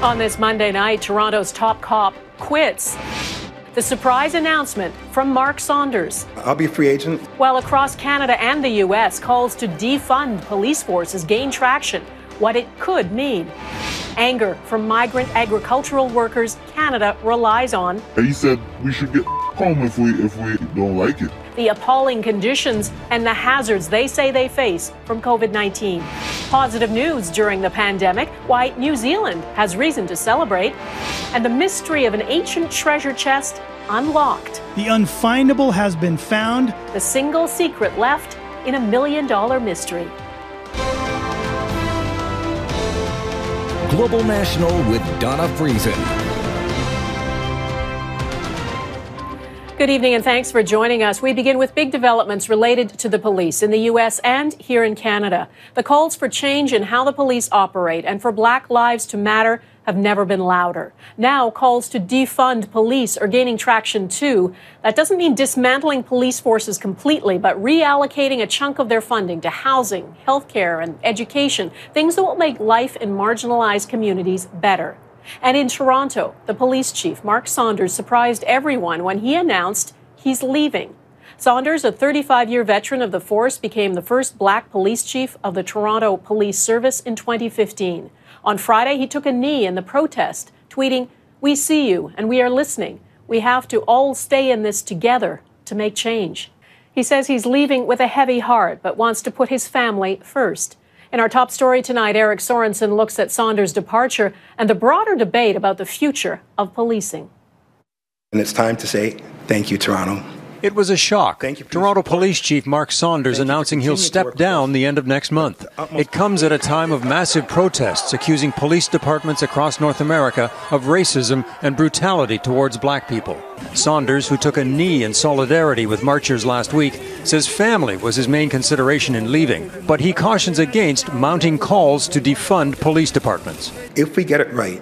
On this Monday night, Toronto's top cop quits. The surprise announcement from Mark Saunders. I'll be a free agent. While across Canada and the U.S., calls to defund police forces gain traction. What it could mean. Anger from migrant agricultural workers Canada relies on. He said we should get home if we don't like it. The appalling conditions and the hazards they say they face from COVID-19. Positive news during the pandemic, why New Zealand has reason to celebrate, and the mystery of an ancient treasure chest unlocked. The unfindable has been found. The single secret left in $1 million mystery. Global National with Donna Friesen. Good evening and thanks for joining us. We begin with big developments related to the police in the U.S. and here in Canada. The calls for change in how the police operate and for Black lives to matter have never been louder. Now, calls to defund police are gaining traction too. That doesn't mean dismantling police forces completely, but reallocating a chunk of their funding to housing, healthcare, and education, things that will make life in marginalized communities better. And in Toronto, the police chief, Mark Saunders, surprised everyone when he announced he's leaving. Saunders, a 35-year veteran of the force, became the first Black police chief of the Toronto Police Service in 2015. On Friday, he took a knee in the protest, tweeting, "We see you and we are listening. We have to all stay in this together to make change." He says he's leaving with a heavy heart, but wants to put his family first. In our top story tonight, Eric Sorensen looks at Saunders' departure and the broader debate about the future of policing. And it's time to say thank you, Toronto. It was a shock. Toronto Police Chief Mark Saunders announcing he'll step down the end of next month. It comes at a time of massive protests accusing police departments across North America of racism and brutality towards Black people. Saunders, who took a knee in solidarity with marchers last week, says family was his main consideration in leaving, but he cautions against mounting calls to defund police departments. If we get it right,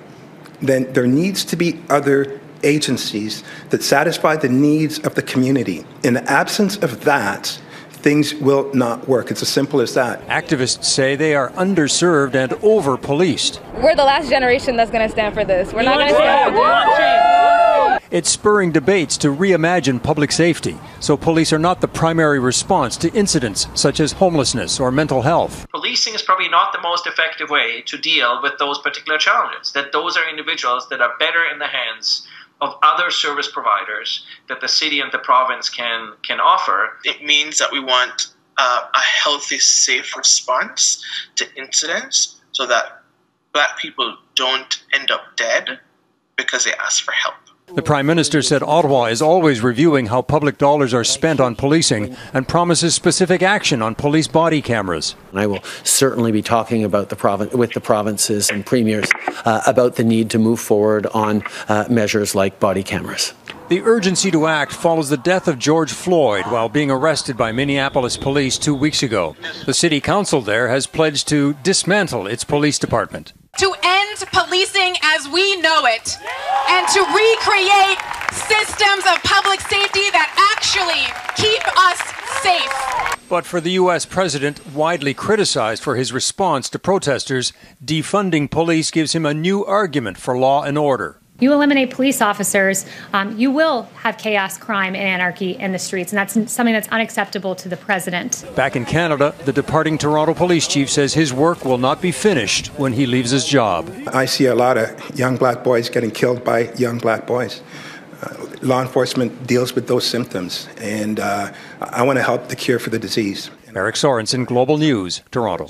then there needs to be other agencies that satisfy the needs of the community. In the absence of that, things will not work. It's as simple as that. Activists say they are underserved and over-policed. We're the last generation that's going to stand for this. We're not going to stand for this. It's spurring debates to reimagine public safety, so police are not the primary response to incidents such as homelessness or mental health. Policing is probably not the most effective way to deal with those particular challenges, that those are individuals that are better in the hands of other service providers that the city and the province can offer. It means that we want a healthy, safe response to incidents so that Black people don't end up dead because they ask for help. The Prime Minister said Ottawa is always reviewing how public dollars are spent on policing and promises specific action on police body cameras. I will certainly be talking about with the provinces and premiers about the need to move forward on measures like body cameras. The urgency to act follows the death of George Floyd while being arrested by Minneapolis police 2 weeks ago. The city council there has pledged to dismantle its police department. To end policing as we know it and to recreate systems of public safety that actually keep us safe. But for the U.S. president, widely criticized for his response to protesters, defunding police gives him a new argument for law and order. You eliminate police officers, you will have chaos, crime, and anarchy in the streets, and that's something that's unacceptable to the president. Back in Canada, the departing Toronto police chief says his work will not be finished when he leaves his job. I see a lot of young Black boys getting killed by young Black boys. Law enforcement deals with those symptoms, and I want to help the cure for the disease. Eric Sorensen, Global News, Toronto.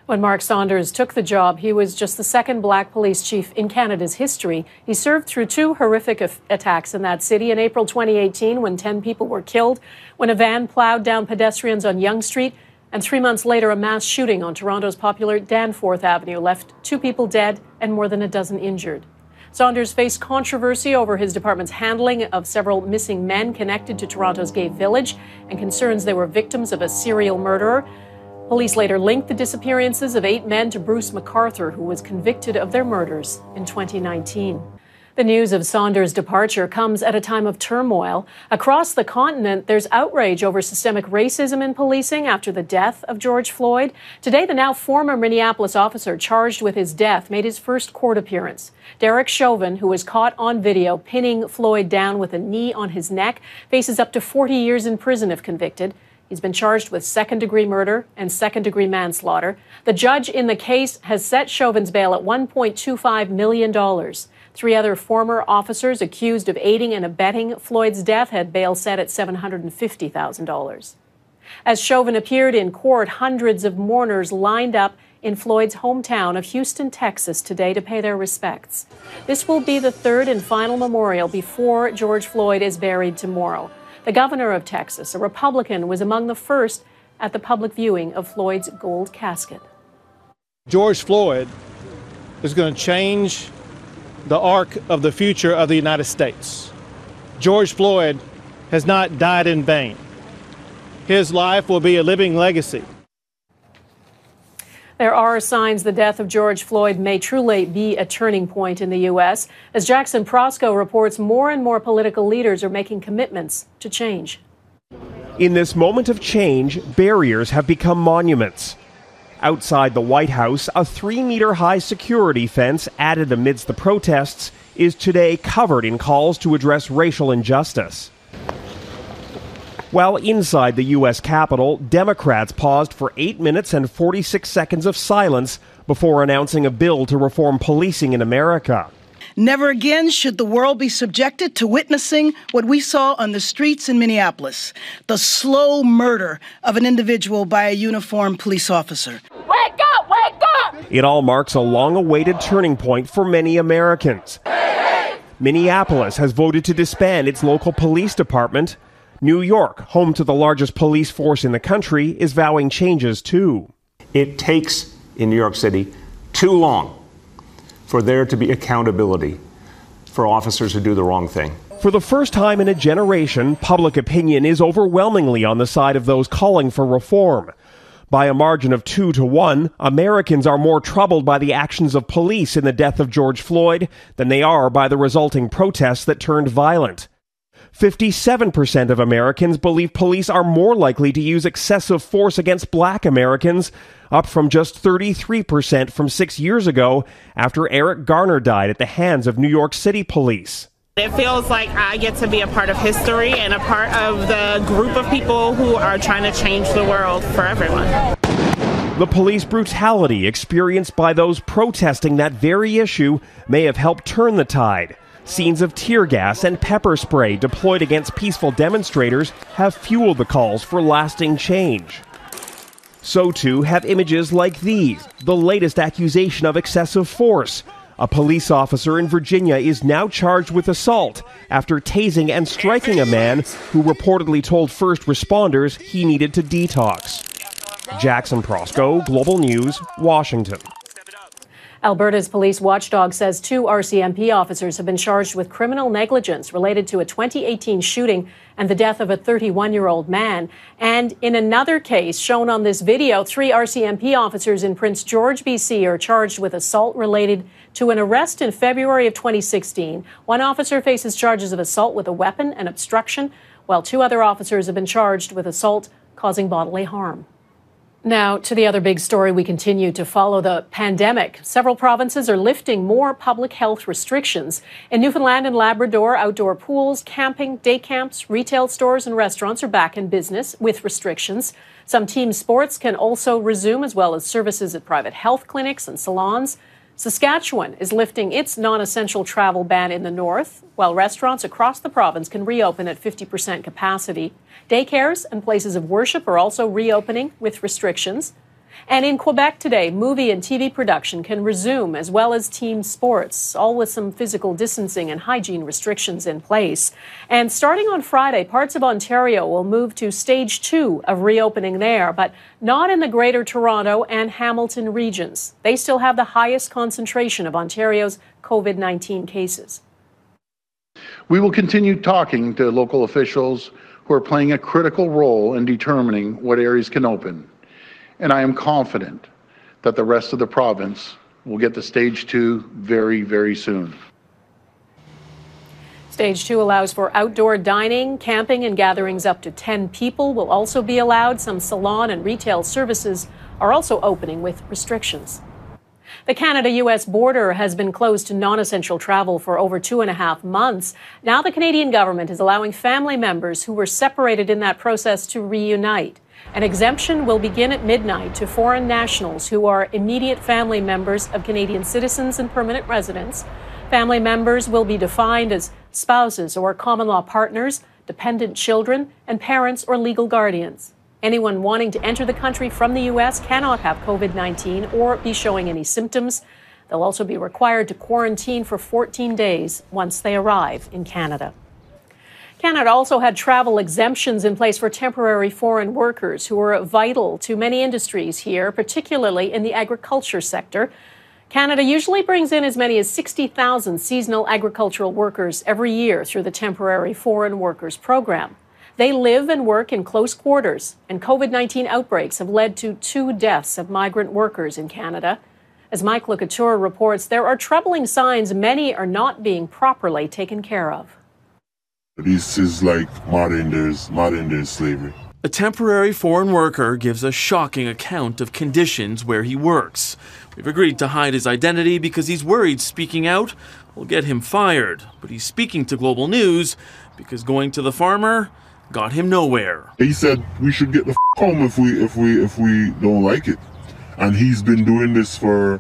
When Mark Saunders took the job, he was just the second Black police chief in Canada's history. He served through two horrific attacks in that city in April 2018 when 10 people were killed, when a van plowed down pedestrians on Yonge Street, and 3 months later a mass shooting on Toronto's popular Danforth Avenue left 2 people dead and more than a dozen injured. Saunders faced controversy over his department's handling of several missing men connected to Toronto's gay village and concerns they were victims of a serial murderer. Police later linked the disappearances of 8 men to Bruce McArthur, who was convicted of their murders in 2019. The news of Saunders' departure comes at a time of turmoil. Across the continent, there's outrage over systemic racism in policing after the death of George Floyd. Today, the now former Minneapolis officer charged with his death made his first court appearance. Derek Chauvin, who was caught on video pinning Floyd down with a knee on his neck, faces up to 40 years in prison if convicted. He's been charged with second-degree murder and second-degree manslaughter. The judge in the case has set Chauvin's bail at $1.25 million. 3 other former officers accused of aiding and abetting Floyd's death had bail set at $750,000. As Chauvin appeared in court, hundreds of mourners lined up in Floyd's hometown of Houston, Texas, today to pay their respects. This will be the third and final memorial before George Floyd is buried tomorrow. The governor of Texas, a Republican, was among the first at the public viewing of Floyd's gold casket. George Floyd is going to change the arc of the future of the United States. George Floyd has not died in vain. His life will be a living legacy. There are signs the death of George Floyd may truly be a turning point in the U.S. As Jackson Prosco reports, more and more political leaders are making commitments to change. In this moment of change, barriers have become monuments. Outside the White House, a 3-meter-high security fence added amidst the protests is today covered in calls to address racial injustice. While inside the U.S. Capitol, Democrats paused for 8 minutes and 46 seconds of silence before announcing a bill to reform policing in America. Never again should the world be subjected to witnessing what we saw on the streets in Minneapolis, the slow murder of an individual by a uniformed police officer. Wake up! Wake up! It all marks a long-awaited turning point for many Americans. Minneapolis has voted to disband its local police department. New York, home to the largest police force in the country, is vowing changes too. It takes, in New York City, too long for there to be accountability for officers who do the wrong thing. For the first time in a generation, public opinion is overwhelmingly on the side of those calling for reform. By a margin of 2-1, Americans are more troubled by the actions of police in the death of George Floyd than they are by the resulting protests that turned violent. 57% of Americans believe police are more likely to use excessive force against black Americans, up from just 33% from 6 years ago after Eric Garner died at the hands of New York City police. It feels like I get to be a part of history and a part of the group of people who are trying to change the world for everyone. The police brutality experienced by those protesting that very issue may have helped turn the tide. Scenes of tear gas and pepper spray deployed against peaceful demonstrators have fueled the calls for lasting change. So too have images like these, the latest accusation of excessive force. A police officer in Virginia is now charged with assault after tasing and striking a man who reportedly told first responders he needed to detox. Jackson Prosco, Global News, Washington. Alberta's police watchdog says 2 RCMP officers have been charged with criminal negligence related to a 2018 shooting and the death of a 31-year-old man. And in another case shown on this video, 3 RCMP officers in Prince George, BC are charged with assault related to an arrest in February of 2016. One officer faces charges of assault with a weapon and obstruction, while 2 other officers have been charged with assault causing bodily harm. Now, to the other big story, we continue to follow the pandemic. Several provinces are lifting more public health restrictions. In Newfoundland and Labrador, outdoor pools, camping, day camps, retail stores and restaurants are back in business with restrictions. Some team sports can also resume, as well as services at private health clinics and salons. Saskatchewan is lifting its non-essential travel ban in the north, while restaurants across the province can reopen at 50% capacity. Daycares and places of worship are also reopening with restrictions. And in Quebec today, movie and TV production can resume, as well as team sports, all with some physical distancing and hygiene restrictions in place. And starting on Friday, parts of Ontario will move to stage 2 of reopening there, but not in the Greater Toronto and Hamilton regions. They still have the highest concentration of Ontario's COVID-19 cases. We will continue talking to local officials who are playing a critical role in determining what areas can open. And I am confident that the rest of the province will get to stage 2 very, very soon. Stage 2 allows for outdoor dining, camping, and gatherings up to 10 people will also be allowed. Some salon and retail services are also opening with restrictions. The Canada-U.S. border has been closed to non-essential travel for over 2.5 months. Now the Canadian government is allowing family members who were separated in that process to reunite. An exemption will begin at midnight to foreign nationals who are immediate family members of Canadian citizens and permanent residents. Family members will be defined as spouses or common-law partners, dependent children, and parents or legal guardians. Anyone wanting to enter the country from the U.S. cannot have COVID-19 or be showing any symptoms. They'll also be required to quarantine for 14 days once they arrive in Canada. Canada also had travel exemptions in place for temporary foreign workers who are vital to many industries here, particularly in the agriculture sector. Canada usually brings in as many as 60,000 seasonal agricultural workers every year through the Temporary Foreign Workers Program. They live and work in close quarters, and COVID-19 outbreaks have led to 2 deaths of migrant workers in Canada. As Mike LeCouture reports, there are troubling signs many are not being properly taken care of. This is like modern day slavery. A temporary foreign worker gives a shocking account of conditions where he works. We've agreed to hide his identity because he's worried speaking out will get him fired. But he's speaking to Global News because going to the farmer got him nowhere. He said we should get the home if we don't like it. And he's been doing this for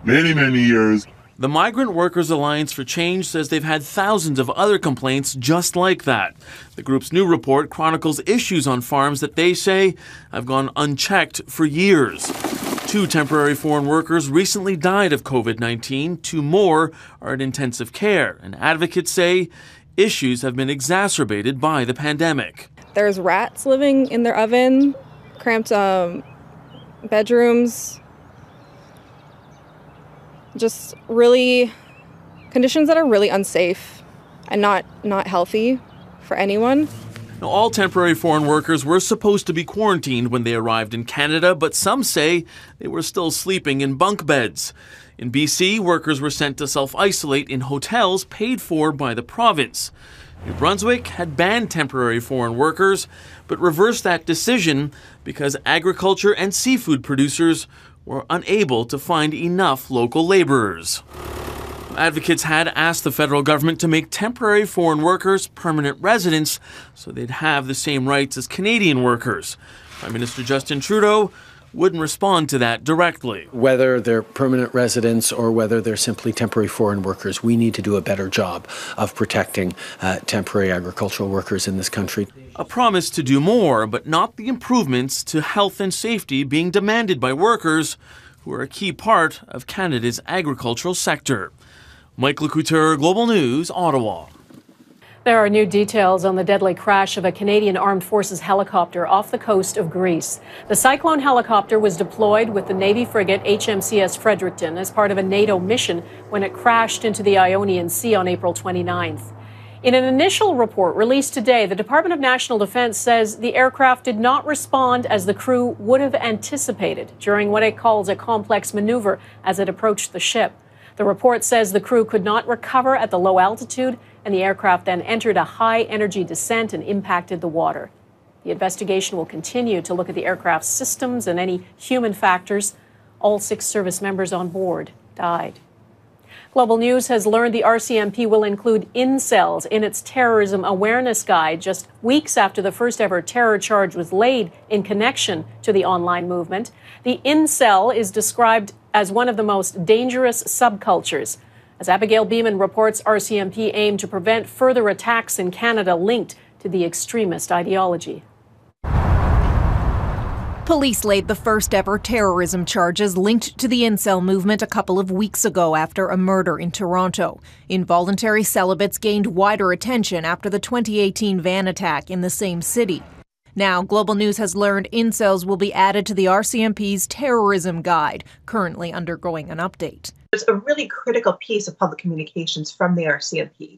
many years. The Migrant Workers Alliance for Change says they've had thousands of other complaints just like that. The group's new report chronicles issues on farms that they say have gone unchecked for years. 2 temporary foreign workers recently died of COVID-19. 2 more are in intensive care, and advocates say issues have been exacerbated by the pandemic. There's rats living in their oven, cramped bedrooms, just really conditions that are really unsafe and not healthy for anyone. Now, all temporary foreign workers were supposed to be quarantined when they arrived in Canada, but some say they were still sleeping in bunk beds. In BC, workers were sent to self-isolate in hotels paid for by the province. New Brunswick had banned temporary foreign workers, but reversed that decision because agriculture and seafood producers were unable to find enough local laborers. Advocates had asked the federal government to make temporary foreign workers permanent residents so they'd have the same rights as Canadian workers. Prime Minister Justin Trudeau wouldn't respond to that directly. Whether they're permanent residents or whether they're simply temporary foreign workers, we need to do a better job of protecting temporary agricultural workers in this country. A promise to do more, but not the improvements to health and safety being demanded by workers who are a key part of Canada's agricultural sector. Mike LeCouture, Global News, Ottawa. There are new details on the deadly crash of a Canadian Armed Forces helicopter off the coast of Greece. The Cyclone helicopter was deployed with the Navy frigate HMCS Fredericton as part of a NATO mission when it crashed into the Ionian Sea on April 29th. In an initial report released today, the Department of National Defense says the aircraft did not respond as the crew would have anticipated during what it calls a complex maneuver as it approached the ship. The report says the crew could not recover at the low altitude, and the aircraft then entered a high-energy descent and impacted the water. The investigation will continue to look at the aircraft's systems and any human factors. All 6 service members on board died. Global News has learned the RCMP will include incels in its terrorism awareness guide just weeks after the first ever terror charge was laid in connection to the online movement. The incel is described as one of the most dangerous subcultures. As Abigail Beeman reports, RCMP aimed to prevent further attacks in Canada linked to the extremist ideology. Police laid the first ever terrorism charges linked to the incel movement a couple of weeks ago after a murder in Toronto. Involuntary celibates gained wider attention after the 2018 van attack in the same city. Now, Global News has learned incels will be added to the RCMP's terrorism guide, currently undergoing an update. It's a really critical piece of public communications from the RCMP.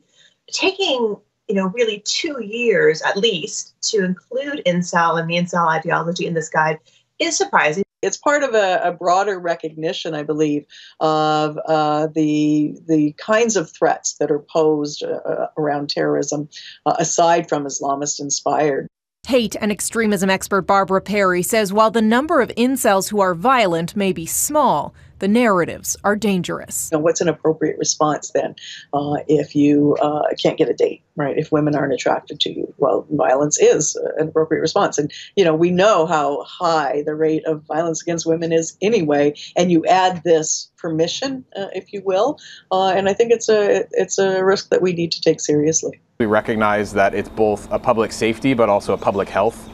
Taking, really 2 years at least to include incel and the incel ideology in this guide is surprising. It's part of a broader recognition, I believe, of the kinds of threats that are posed around terrorism, aside from Islamist-inspired. Hate and extremism expert Barbara Perry says while the number of incels who are violent may be small, the narratives are dangerous. What's an appropriate response then if you can't get a date, right? If women aren't attracted to you, well, violence is an appropriate response. And, we know how high the rate of violence against women is anyway. And you add this permission, if you will, and I think it's a risk that we need to take seriously. We recognize that it's both a public safety but also a public health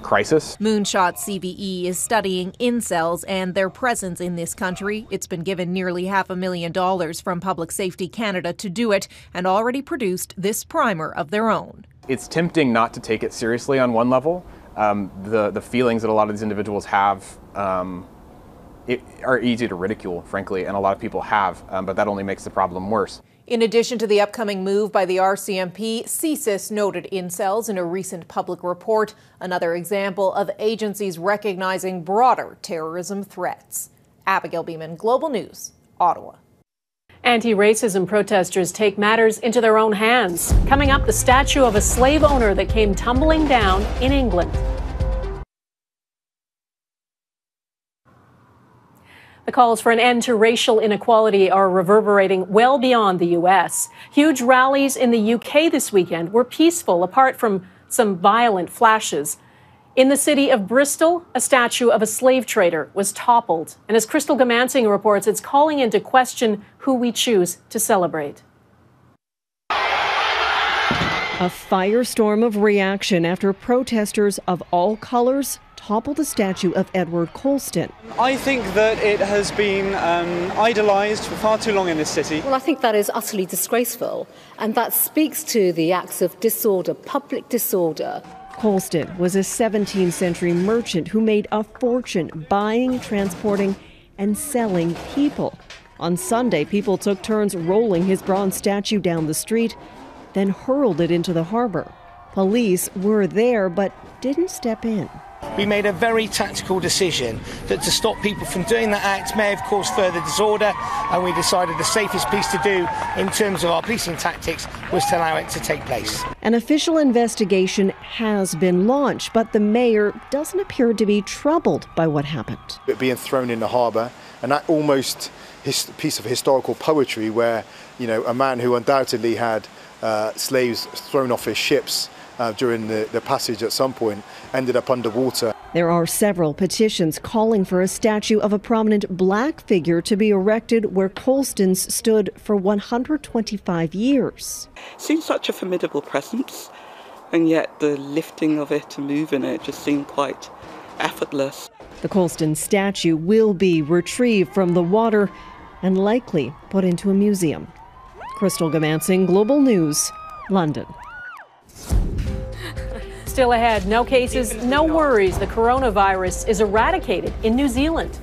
crisis. Moonshot CVE is studying incels and their presence in this country. It's been given nearly $500,000 from Public Safety Canada to do it and already produced this primer of their own. It's tempting not to take it seriously on one level. The feelings that a lot of these individuals have are easy to ridicule, frankly, and a lot of people have, but that only makes the problem worse. In addition to the upcoming move by the RCMP, CSIS noted incels in a recent public report, another example of agencies recognizing broader terrorism threats. Abigail Beeman, Global News, Ottawa. Anti-racism protesters take matters into their own hands. Coming up, the statue of a slave owner that came tumbling down in England. The calls for an end to racial inequality are reverberating well beyond the U.S. Huge rallies in the U.K. this weekend were peaceful, apart from some violent flashes. In the city of Bristol, a statue of a slave trader was toppled. And as Crystal Gamansing reports, it's calling into question who we choose to celebrate. A firestorm of reaction after protesters of all colors toppled the statue of Edward Colston. I think that it has been idolised for far too long in this city. Well, I think that is utterly disgraceful, and that speaks to the acts of disorder, public disorder. Colston was a 17th century merchant who made a fortune buying, transporting, and selling people. On Sunday, people took turns rolling his bronze statue down the street, then hurled it into the harbor. Police were there but didn't step in. We made a very tactical decision that to stop people from doing that act may have caused further disorder, and we decided the safest piece to do in terms of our policing tactics was to allow it to take place. An official investigation has been launched, but the mayor doesn't appear to be troubled by what happened. It being thrown in the harbour, and that almost piece of historical poetry where, a man who undoubtedly had slaves thrown off his ships during the passage at some point ended up underwater. There are several petitions calling for a statue of a prominent black figure to be erected where Colston's stood for 125 years. Seems such a formidable presence, and yet the lifting of it and moving it just seemed quite effortless. The Colston statue will be retrieved from the water and likely put into a museum. Crystal Gamansing, Global News, London. Still ahead, no cases, no worries. The coronavirus is eradicated in New Zealand.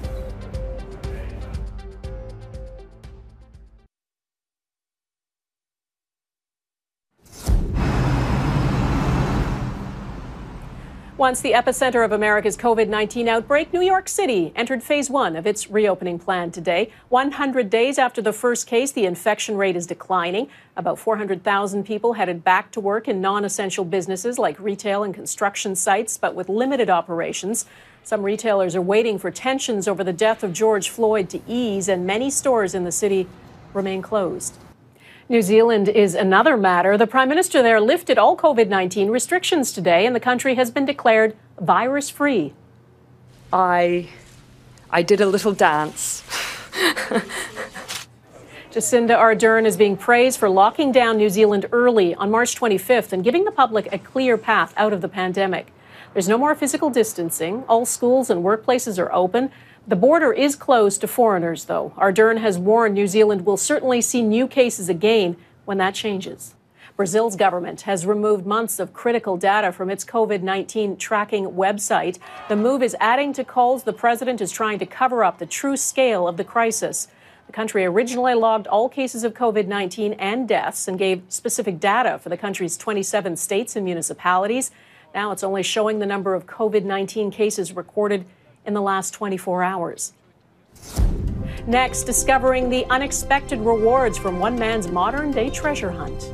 Once the epicenter of America's COVID-19 outbreak, New York City entered phase 1 of its reopening plan today. 100 days after the first case, the infection rate is declining. About 400,000 people headed back to work in non-essential businesses like retail and construction sites, but with limited operations. Some retailers are waiting for tensions over the death of George Floyd to ease, and many stores in the city remain closed. New Zealand is another matter. The Prime Minister there lifted all COVID-19 restrictions today, and the country has been declared virus-free. I did a little dance. Jacinda Ardern is being praised for locking down New Zealand early on March 25th and giving the public a clear path out of the pandemic. There's no more physical distancing. All schools and workplaces are open. The border is closed to foreigners, though. Ardern has warned New Zealand will certainly see new cases again when that changes. Brazil's government has removed months of critical data from its COVID-19 tracking website. The move is adding to calls the president is trying to cover up the true scale of the crisis. The country originally logged all cases of COVID-19 and deaths and gave specific data for the country's 27 states and municipalities. Now it's only showing the number of COVID-19 cases recorded in the last 24 hours. Next, discovering the unexpected rewards from one man's modern-day treasure hunt.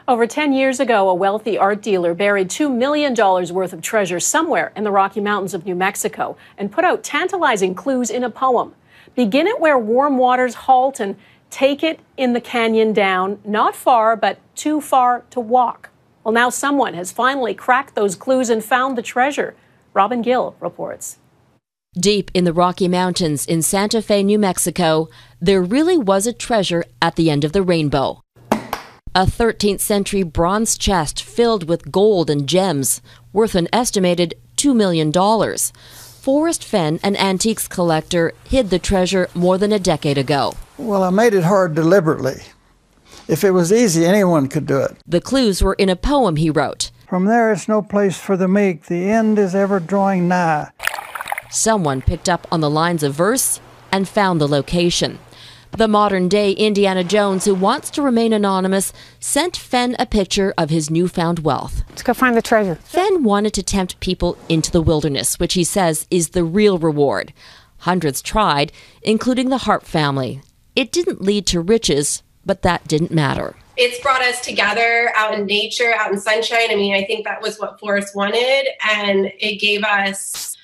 Over 10 years ago, a wealthy art dealer buried $2 million worth of treasure somewhere in the Rocky Mountains of New Mexico and put out tantalizing clues in a poem. Begin it where warm waters halt and take it in the canyon down, not far, but too far to walk. Well, now someone has finally cracked those clues and found the treasure. Robin Gill reports. Deep in the Rocky Mountains in Santa Fe, New Mexico, there really was a treasure at the end of the rainbow. A 13th century bronze chest filled with gold and gems, worth an estimated $2 million. Forrest Fenn, an antiques collector, hid the treasure more than a decade ago. Well, I made it hard deliberately. If it was easy, anyone could do it. The clues were in a poem he wrote. From there, it's no place for the meek. The end is ever drawing nigh. Someone picked up on the lines of verse and found the location. The modern-day Indiana Jones, who wants to remain anonymous, sent Fenn a picture of his newfound wealth. Let's go find the treasure. Fenn wanted to tempt people into the wilderness, which he says is the real reward. Hundreds tried, including the Harp family. It didn't lead to riches, but that didn't matter. It's brought us together out in nature, out in sunshine. I mean, I think that was what Forrest wanted, and it gave us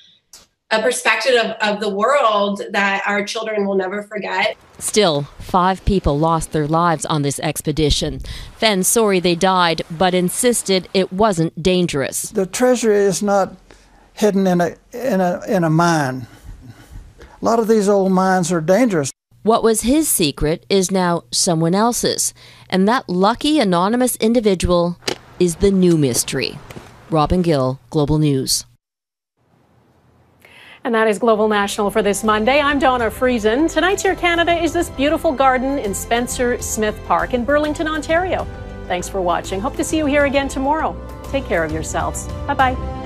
a perspective of the world that our children will never forget. Still, 5 people lost their lives on this expedition. Fenn's sorry they died, but insisted it wasn't dangerous. The treasure is not hidden in a mine. A lot of these old mines are dangerous. What was his secret is now someone else's, and that lucky anonymous individual is the new mystery. Robin Gill, Global News. And that is Global National for this Monday. I'm Donna Friesen. Tonight's Here Canada is this beautiful garden in Spencer Smith Park in Burlington, Ontario. Thanks for watching. Hope to see you here again tomorrow. Take care of yourselves. Bye-bye.